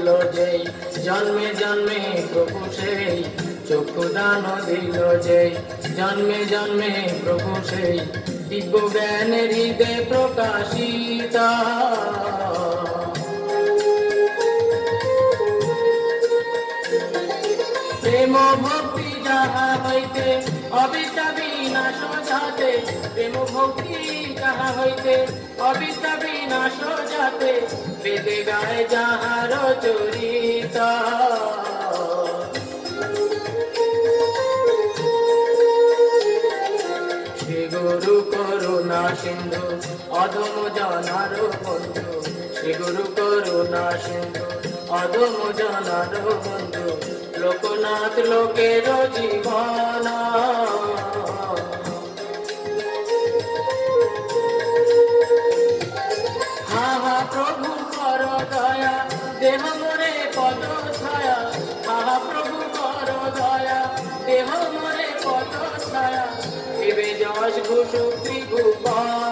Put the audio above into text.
দিল যেই, জন্মে জন্মে প্রভু সেই চক্ষু দান দিল যেই, জন্মে জন্মে প্রভু সেই দিব্য জ্ঞান হৃদয়ে প্রকাশিতা। প্রেম ভক্তি যাহা হইতে অবিদ্যা বিনাশ যাতে, প্রেম ভক্তি যাহা হইতে অবিদ্যা বিনাশ যাতে, বেদে গায় যাহার চরিতা। শ্রী গুরু করুণা সিন্ধু অধম জনার বন্ধু, শ্রী গুরু করুণা সিন্ধু অধম জনার বন্ধু, লোকনাথ লোকের জীবন। হা হা প্রভু কর দয়া, দেহ মোরে পদ ছায়া, হা হা প্রভু কর দয়া, দেহ মোরে পদ ছায়া, দেবে যশ ভূষু ত্রিভুবন।